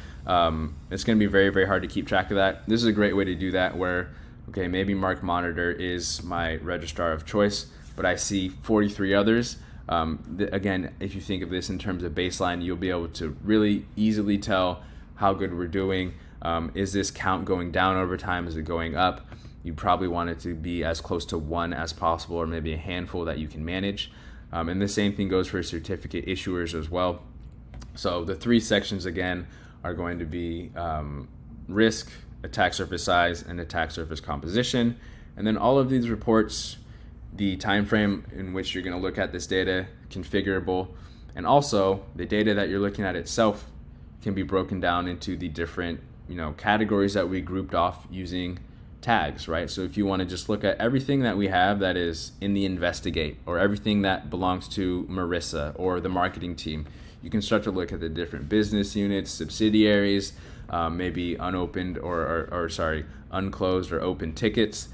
It's going to be very, very hard to keep track of that. This is a great way to do that where, okay, maybe Mark Monitor is my registrar of choice, but I see 43 others. Again, if you think of this in terms of baseline, you'll be able to really easily tell how good we're doing. Is this count going down over time? Is it going up? You probably want it to be as close to 1 as possible, or maybe a handful that you can manage. And the same thing goes for certificate issuers as well. So the 3 sections again are going to be risk, attack surface size, and attack surface composition. And then all of these reports, the time frame in which you're going to look at this data, configurable, and also the data that you're looking at itself can be broken down into the different categories that we grouped off using tags, right? So if you want to just look at everything that we have that is in the investigate, or everything that belongs to Marissa or the marketing team, you can start to look at the different business units, subsidiaries, maybe unopened unclosed or open tickets.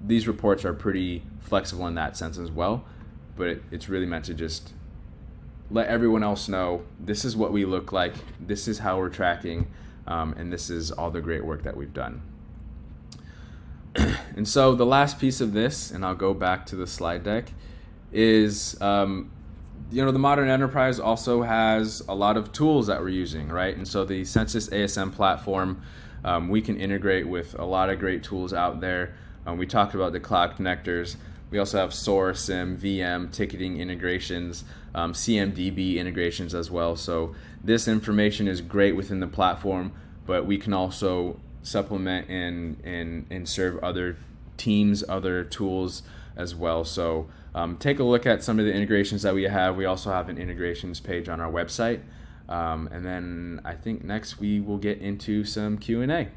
These reports are pretty flexible in that sense as well, but it's really meant to just let everyone else know this is what we look like, this is how we're tracking, and this is all the great work that we've done. And so the last piece of this, and I'll go back to the slide deck, is the modern enterprise also has a lot of tools that we're using, right? And so the Census ASM platform, we can integrate with a lot of great tools out there. We talked about the cloud connectors. We also have Source, SIM, VM, ticketing integrations, CMDB integrations as well. So this information is great within the platform, but we can also supplement and serve other teams, other tools as well. So take a look at some of the integrations that we have. We also have an integrations page on our website. And then I think next we will get into some Q&A.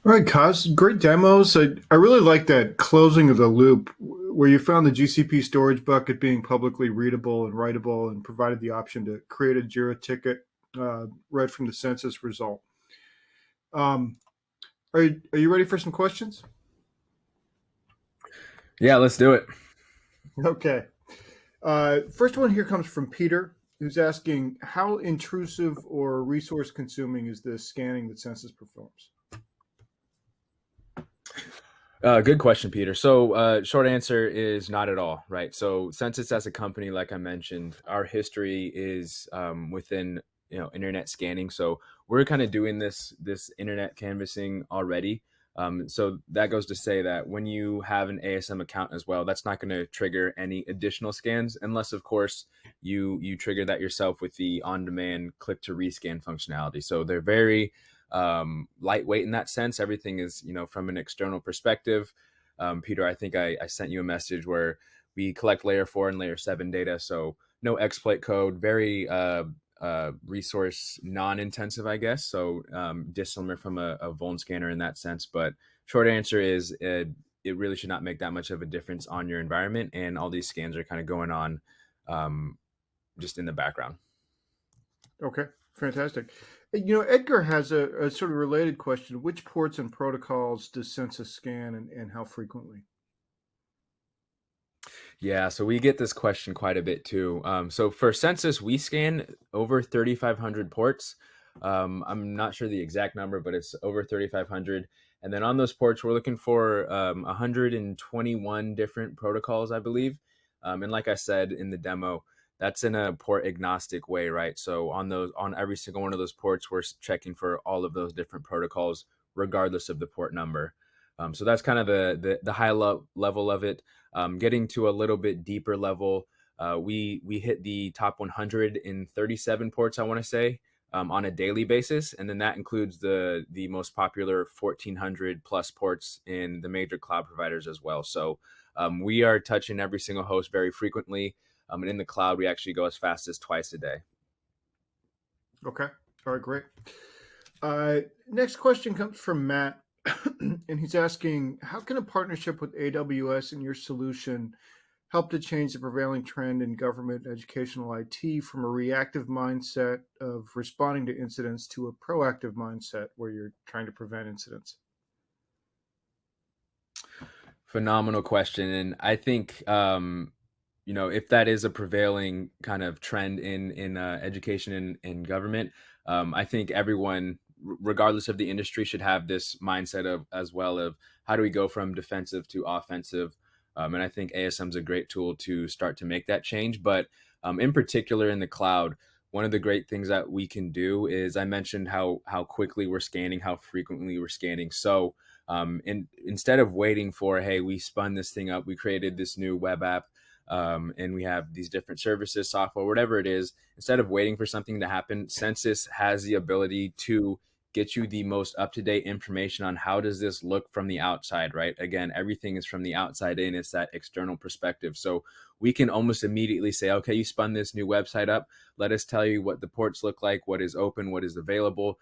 All right, Kaz, great demos. I really like that closing of the loop where you found the GCP storage bucket being publicly readable and writable and provided the option to create a JIRA ticket right from the census result. Are you ready for some questions? Yeah, let's do it. Okay. First one here comes from Peter, who's asking how intrusive or resource consuming is the scanning that Census performs? Good question, Peter. So, short answer is not at all, right? So, Census as a company, like I mentioned, our history is within internet scanning. So, we're kind of doing this internet canvassing already. So that goes to say that when you have an ASM account as well, that's not going to trigger any additional scans, unless, of course, you trigger that yourself with the on-demand click to rescan functionality. So they're very lightweight in that sense. Everything is, from an external perspective. Peter, I think I sent you a message where we collect layer 4 and layer 7 data. So no exploit code, very resource non-intensive, I guess. So dissimilar from a vuln scanner in that sense. But short answer is it really should not make that much of a difference on your environment. And all these scans are kind of going on just in the background. Okay, fantastic. Edgar has a sort of related question. Which ports and protocols does Census scan and how frequently? Yeah, so we get this question quite a bit too. So for Census, we scan over 3,500 ports. I'm not sure the exact number, but it's over 3,500. And then on those ports, we're looking for 121 different protocols, I believe. And like I said in the demo, that's in a port agnostic way, right? So on every single one of those ports, we're checking for all of those different protocols, regardless of the port number. So that's kind of the high level of it. Getting to a little bit deeper level, we hit the top 137 ports, I want to say, on a daily basis, and then that includes the most popular 1,400 plus ports in the major cloud providers as well. So we are touching every single host very frequently, and in the cloud, we actually go as fast as twice a day. Okay, all right, great. Next question comes from Matt, and he's asking how can a partnership with AWS and your solution help to change the prevailing trend in government educational IT from a reactive mindset of responding to incidents to a proactive mindset where you're trying to prevent incidents? Phenomenal question, and I think if that is a prevailing kind of trend in education and government, I think everyone, regardless of the industry, should have this mindset of as well of how do we go from defensive to offensive. And I think ASM is a great tool to start to make that change. But in particular, in the cloud, one of the great things that we can do is I mentioned how quickly we're scanning, how frequently we're scanning. So instead of waiting for, hey, we spun this thing up, we created this new web app, and we have these different services, software, whatever it is, instead of waiting for something to happen, Census has the ability to get you the most up-to-date information on how does this look from the outside, right? Again, everything is from the outside in. It's that external perspective. So we can almost immediately say, okay, you spun this new website up. Let us tell you what the ports look like, what is open, what is available,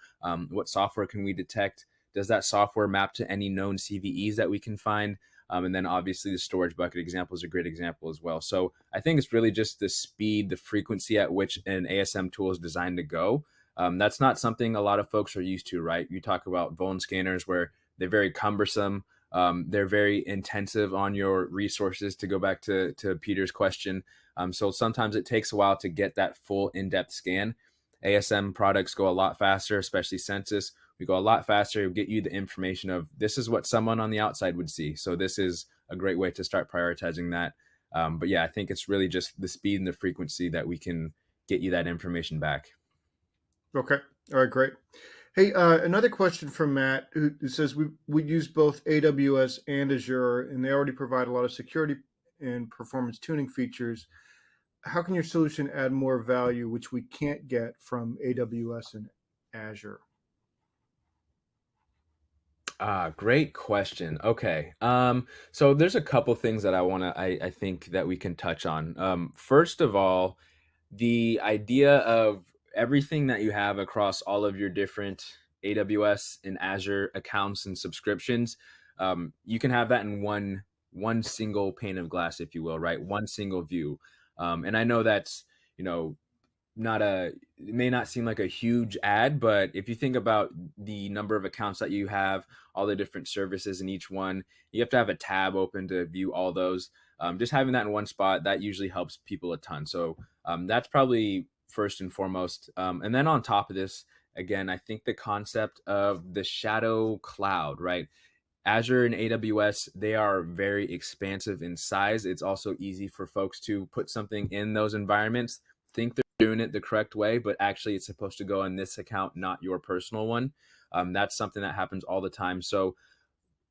what software can we detect. Does that software map to any known CVEs that we can find? And then obviously the storage bucket example is a great example as well. So I think it's really just the speed, the frequency at which an ASM tool is designed to go. That's not something a lot of folks are used to, right? You talk about vuln scanners where they're very cumbersome. They're very intensive on your resources, to go back to Peter's question. So sometimes it takes a while to get that full in-depth scan. ASM products go a lot faster, especially Census. We go a lot faster, get you the information of this is what someone on the outside would see. So this is a great way to start prioritizing that. But yeah, I think it's really just the speed and the frequency that we can get you that information back. Okay. All right, great. Hey, another question from Matt who says we use both AWS and Azure, and they already provide a lot of security and performance tuning features. How can your solution add more value, which we can't get from AWS and Azure? Great question. Okay. So there's a couple things that I think that we can touch on. First of all, the idea of everything that you have across all of your different AWS and Azure accounts and subscriptions, you can have that in one single pane of glass, if you will, right? One single view. And I know that's, you know, not a it may not seem like a huge ad, but if you think about the number of accounts that you have, all the different services in each one, you have to have a tab open to view all those. Just having that in one spot, that usually helps people a ton. So that's probably first and foremost. And then on top of this, again, I think the concept of the shadow cloud, right? Azure and AWS, they are very expansive in size. It's also easy for folks to put something in those environments, think they're doing it the correct way, but actually it's supposed to go in this account, not your personal one. That's something that happens all the time. So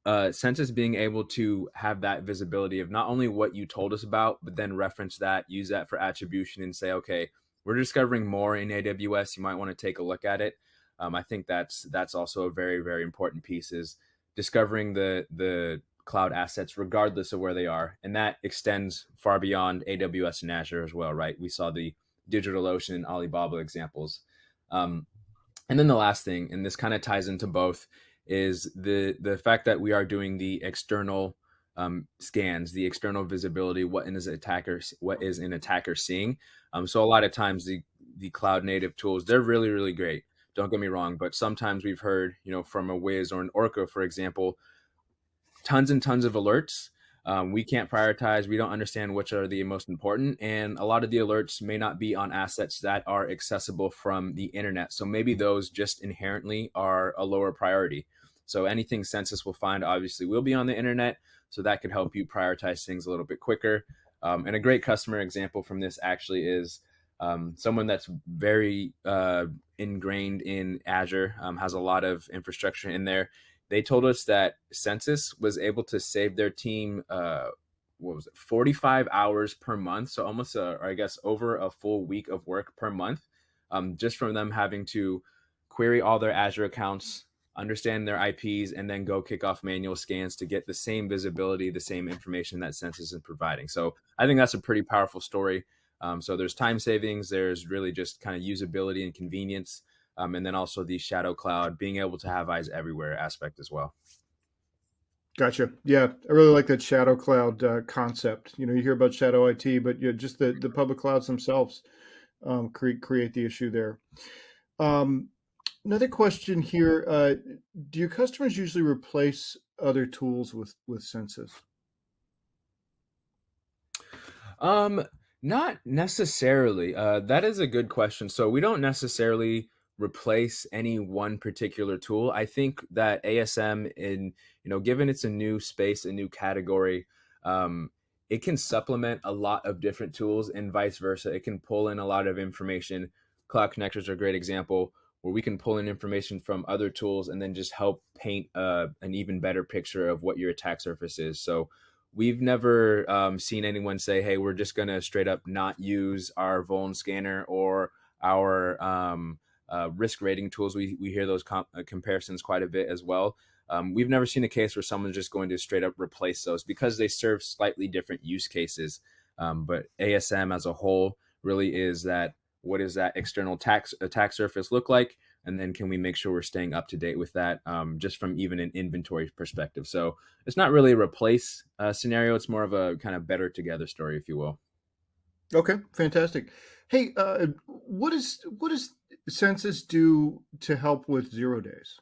Census being able to have that visibility of not only what you told us about, but then reference that, use that for attribution, and say, okay, we're discovering more in AWS. You might want to take a look at it. I think that's also a very, very important piece, is discovering the cloud assets regardless of where they are, and that extends far beyond AWS and Azure as well, right? We saw the DigitalOcean and Alibaba examples. Um, and then the last thing, and this kind of ties into both, is the fact that we are doing the external scans, the external visibility. What is an attacker seeing? So a lot of times the cloud native tools, they're really, really great. Don't get me wrong, but sometimes we've heard, from a Wiz or an Orca, for example, tons and tons of alerts. We can't prioritize. We don't understand which are the most important. And a lot of the alerts may not be on assets that are accessible from the internet. So maybe those just inherently are a lower priority. So anything Census will find obviously will be on the internet. So that could help you prioritize things a little bit quicker. And a great customer example from this actually is someone that's very ingrained in Azure, has a lot of infrastructure in there. They told us that Census was able to save their team, what was it, 45 hours per month. So almost, or I guess, over a full week of work per month, just from them having to query all their Azure accounts, understand their IPs, and then go kick off manual scans to get the same visibility, the same information that Census is providing. So I think that's a pretty powerful story. So there's time savings, there's really just kind of usability and convenience. And then also the shadow cloud, being able to have eyes everywhere aspect as well. Gotcha. Yeah, I really like that shadow cloud concept. You hear about shadow IT, but just the public clouds themselves create the issue there. Um, Another question here: do your customers usually replace other tools with Census? Um, Not necessarily. That is a good question. So we don't necessarily replace any one particular tool. I think that ASM, given it's a new space, a new category, um, it can supplement a lot of different tools and vice versa. It can pull in a lot of information. Cloud connectors are a great example where we can pull in information from other tools and then just help paint an even better picture of what your attack surface is. So we've never seen anyone say, "Hey, we're just going to straight up not use our vuln scanner or our risk rating tools." We hear those comparisons quite a bit as well. We've never seen a case where someone's just going to straight up replace those because they serve slightly different use cases. But ASM as a whole really is that. What does that external attack surface look like? And then can we make sure we're staying up to date with that, just from even an inventory perspective? So it's not really a replace scenario. It's more of a kind of better together story, if you will. Okay, fantastic. Hey, what does Census do to help with 0 days?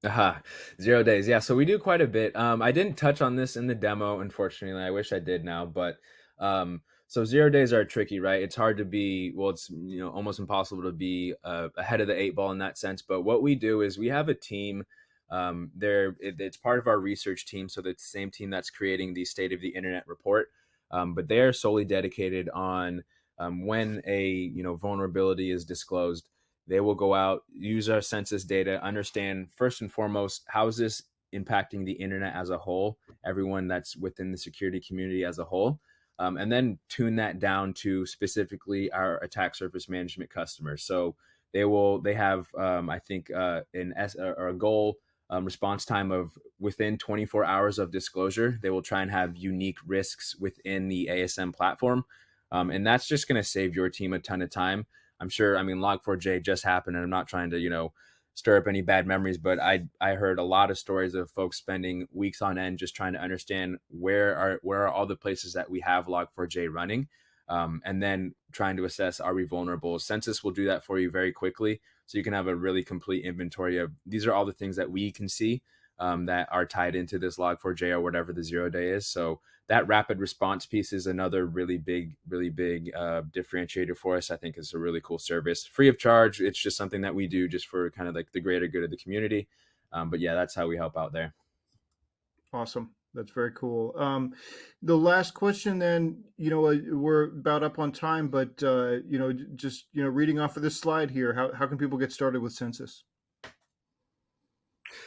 Aha, 0 days. Yeah, so we do quite a bit. I didn't touch on this in the demo, unfortunately. I wish I did now, but so 0 days are tricky, right? It's hard to be, well, it's almost impossible to be ahead of the eight ball in that sense. But what we do is we have a team. It's part of our research team, so it's the same team that's creating the State of the Internet report. But they are solely dedicated on when a vulnerability is disclosed. They will go out, use our census data, understand first and foremost, how is this impacting the internet as a whole, everyone that's within the security community as a whole, and then tune that down to specifically our attack surface management customers. So they have I think or a goal response time of within 24 hours of disclosure. They will try and have unique risks within the ASM platform, and that's just going to save your team a ton of time. I'm sure. I mean, Log4j just happened, and I'm not trying to, stir up any bad memories, but I heard a lot of stories of folks spending weeks on end just trying to understand where are all the places that we have Log4j running. and then trying to assess, are we vulnerable? Census will do that for you very quickly. So you can have a really complete inventory of, these are all the things that we can see that are tied into this log4j or whatever the 0 day is. So that rapid response piece is another really big differentiator for us. I think it's a really cool service, free of charge. It's just something that we do just for kind of like the greater good of the community. But yeah, that's how we help out there. Awesome. That's very cool. The last question then, we're about up on time, but, just, reading off of this slide here, how can people get started with Census?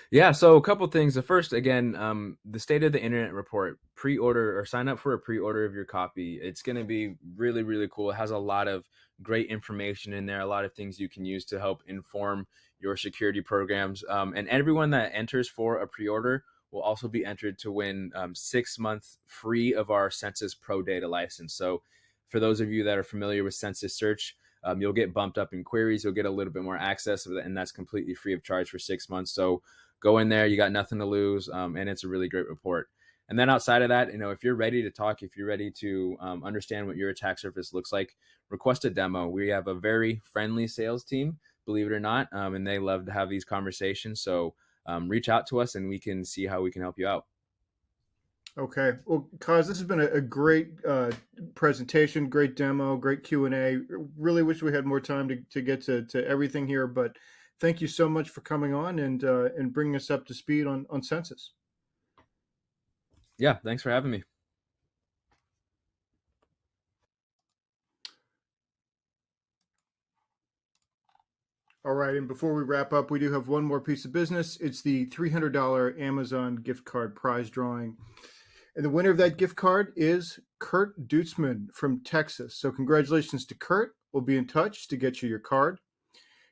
Yeah, so a couple things. The first, again, the State of the Internet report, pre-order or sign up for a pre-order of your copy. It's going to be really, really cool. It has a lot of great information in there, a lot of things you can use to help inform your security programs. And everyone that enters for a pre-order will also be entered to win 6 months free of our Census Pro Data license. So for those of you that are familiar with Census Search, you'll get bumped up in queries. You'll get a little bit more access, and that's completely free of charge for 6 months. So go in there, you got nothing to lose, and it's a really great report. And then outside of that, if you're ready to talk, if you're ready to understand what your attack surface looks like, request a demo. We have a very friendly sales team, believe it or not, and they love to have these conversations. So reach out to us, and we can see how we can help you out. Okay. Well, Kaz, this has been a great presentation, great demo, great Q&A. Really wish we had more time to get to everything here, but thank you so much for coming on and bringing us up to speed on Census. Yeah, thanks for having me. All right, and before we wrap up, we do have one more piece of business. It's the $300 Amazon gift card prize drawing. And the winner of that gift card is Kurt Dutzman from Texas. So congratulations to Kurt. We'll be in touch to get you your card.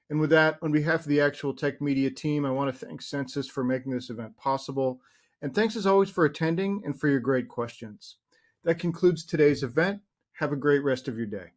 And with that, on behalf of the Actual Tech Media team, I want to thank Census for making this event possible. And thanks as always for attending and for your great questions. That concludes today's event. Have a great rest of your day.